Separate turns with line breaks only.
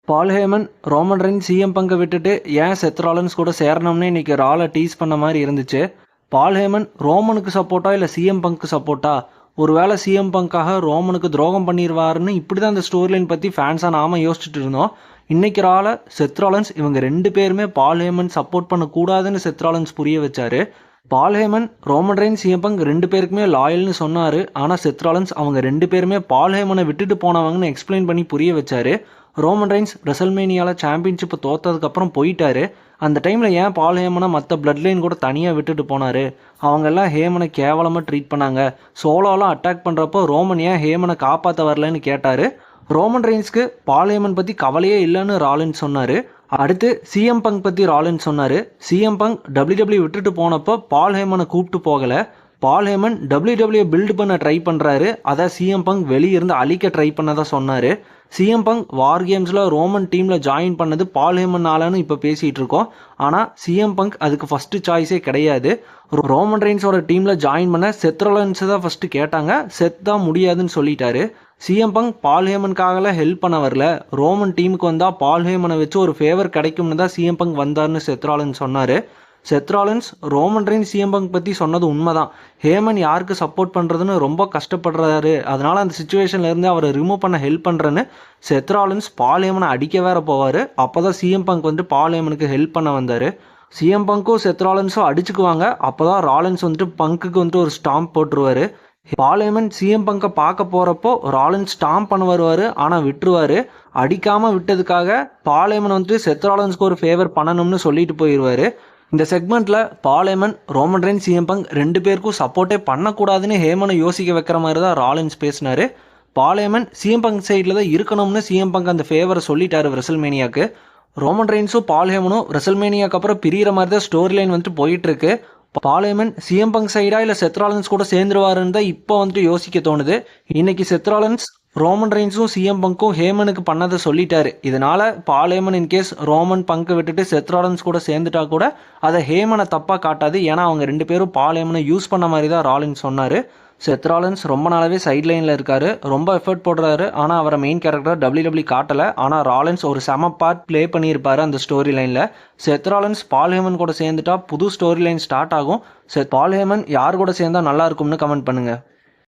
பால் Hemen Roman Reigns CM பங்கை விட்டுட்டு ஏன் செத் ராலன்ஸ் கூட சேரணும்னு இன்னைக்கு ராலை டீஸ் பண்ண மாதிரி இருந்துச்சு. பால் ஹேமன் ரோமனுக்கு சப்போர்ட்டா இல்லை சிஎம் பங்க்கு சப்போர்ட்டா? ஒருவேளை சிஎம் பங்காக ரோமனுக்கு துரோகம் பண்ணிடுவாருன்னு இப்படி தான் இந்த ஸ்டோரி லைன் பற்றி ஃபேன்ஸாக நாம யோசிச்சுட்டு இருந்தோம். இன்னைக்கு ராலை செத் ராலன்ஸ் இவங்க ரெண்டு பேருமே பால் ஹேமன் சப்போர்ட் பண்ணக்கூடாதுன்னு செத் ராலன்ஸ் புரிய வச்சாரு. பால் Hemen Roman Reigns CM bunk ரெண்டு பேருக்குமே லாயல்னு சொன்னார். ஆனால் செத் ராலன்ஸ் அவங்க ரெண்டு பேருமே பால் ஹேமனை விட்டுட்டு போனவங்கன்னு எக்ஸ்பிளைன் பண்ணி புரிய வச்சாரு. ரோமன் ரெயின்ஸ் ரெசல்மேனியாவில் சாம்பியன்ஷிப் தோத்ததுக்கப்புறம் போயிட்டாரு. அந்த டைமில் ஏன் பால் ஹேமனை மற்ற பிளட் லைன் கூட தனியாக விட்டுட்டு போனார்? அவங்கெல்லாம் ஹேமனை கேவலமாக ட்ரீட் பண்ணாங்க. சோலோலாம் அட்டாக் பண்ணுறப்போ ரோமன் ஏன் ஹேமனை காப்பாற்ற வரலன்னு கேட்டார். ரோமன் ரெயின்ஸ்க்கு பால் ஹேமன் பற்றி கவலையே இல்லைன்னு ராலின்ஸ் சொன்னார். அடுத்து சிஎம் பங்க் பற்றி ராலின்ஸ் சொன்னார். சிஎம் பங்க் WWE விட்டுட்டு போனப்போ பால் ஹேமனை கூப்பிட்டு போகலை. பால் ஹேமன் WWE பில்டு பண்ண ட்ரை பண்ணுறாரு. அதை சிஎம் பங்க் வெளியே இருந்து அழிக்க ட்ரை பண்ணதான் சொன்னார். சிஎம் பங்க் வார் கேம்ஸில் ரோமன் டீமில் ஜாயின் பண்ணது பால் ஹேமன்னாலன்னு இப்போ பேசிகிட்டு இருக்கோம். ஆனால் சிஎம் பங்க் அதுக்கு ஃபஸ்ட்டு சாய்ஸே கிடையாது. ரோமன் ரெயின்ஸோட டீமில் ஜாயின் பண்ண செத் ராலன்ஸ் தான் ஃபஸ்ட்டு கேட்டாங்க. செத் தான் முடியாதுன்னு சொல்லிட்டாரு. சிஎம் பங்க் பால் ஹேமனுக்காகலாம் ஹெல்ப் பண்ண வரல. ரோமன் டீமுக்கு வந்தால் பால் ஹேமனை வச்சு ஒரு ஃபேவர் கிடைக்கும்னு தான் சிஎம் பங்க் வந்தார்னு செத் ராலன்ஸ் சொன்னார். Seth Rollins Roman Reigns CM Punk பற்றி சொன்னது உண்மைதான். ஹேமன் யாருக்கு சப்போர்ட் பண்ணுறதுன்னு ரொம்ப கஷ்டப்படுறாரு. அதனால் அந்த சுச்சுவேஷன்லேருந்து அவரை ரிமூவ் பண்ண ஹெல்ப் பண்ணுறேன்னு செத் ராலன்ஸ் பால் ஹேமனை அடிக்க வேற போவார். அப்போ தான் சிஎம் பங்க் வந்து பால் ஹேமனுக்கு ஹெல்ப் பண்ண வந்தார். சிஎம் பங்க்கும் செத் ராலன்ஸும் அடிச்சுக்குவாங்க. அப்போ தான் ராலன்ஸ் வந்துட்டு பங்குக்கு வந்துட்டு ஒரு ஸ்டாம்ப் போட்டுருவார். பால் ஹேமன் சிஎம் பங்கை பார்க்க போகிறப்போ ராலன்ஸ் ஸ்டாம்ப் பண்ண வருவார். ஆனால் விட்டுருவார். அடிக்காமல் விட்டதுக்காக பால் ஹேமன் வந்துட்டு செத் ராலன்ஸ்க்கு ஒரு ஃபேவர் பண்ணணும்னு சொல்லிட்டு போயிடுவார். இந்த செக்மெண்ட்டில் பால் Hemen Roman Reigns CM bunk ரெண்டு பேருக்கும் சப்போர்ட்டே பண்ணக்கூடாதுன்னு ஹேமனை யோசிக்க வைக்கிற மாதிரி தான் ராலின்ஸ் பேசினார். பால் ஹேமன் சிஎம் பங்க் சைடில் தான் இருக்கணும்னு சிஎம் பங்க் அந்த ஃபேவரை சொல்லிட்டாரு ரெசல்மேனியாவுக்கு. ரோமன் ரெயின்ஸும் பால் ஹேமனும் ரெசல்மேனியாவுக்கு அப்புறம் பிரிகிற மாதிரி தான் ஸ்டோரி லைன் வந்துட்டு போயிட்டுருக்கு. பால் ஹேமன் சிஎம் பங்க் சைடா இல்லை செத் ராலன்ஸ் கூட சேர்ந்துருவாருன்னு தான் இப்போ வந்துட்டு யோசிக்க தோணுது. இன்னைக்கு செத் ராலன்ஸ் ரோமன் ரெயின்ஸும் சிஎம் பங்க்கும் ஹேமனுக்கு பண்ணதை சொல்லிட்டாரு. இதனால பால் ஹேமன் இன்கேஸ் ரோமன் பங்கை விட்டுட்டு செத் ராலன்ஸ் கூட சேர்ந்துட்டா கூட அதை ஹேமனை தப்பாக காட்டாது. ஏன்னா அவங்க ரெண்டு பேரும் பால் ஹேமனை யூஸ் பண்ண மாதிரி தான் ராலின்ஸ் சொன்னார். செத் ராலன்ஸ் ரொம்ப நாளாவே சைட் லைனில் இருக்காரு. ரொம்ப எஃபர்ட் போடுறாரு. ஆனால் அவரை மெயின் கேரக்டர் WWE காட்டலை. ஆனால் ராலன்ஸ் ஒரு செம பார்ட் ப்ளே பண்ணியிருப்பாரு அந்த ஸ்டோரி லைனில். செத் ராலன்ஸ் பால் ஹேமன் கூட சேர்ந்துட்டா புது ஸ்டோரி லைன் ஸ்டார்ட் ஆகும். பால் ஹேமன் யார் கூட சேர்ந்தா நல்லா இருக்கும்னு கமெண்ட் பண்ணுங்கள்.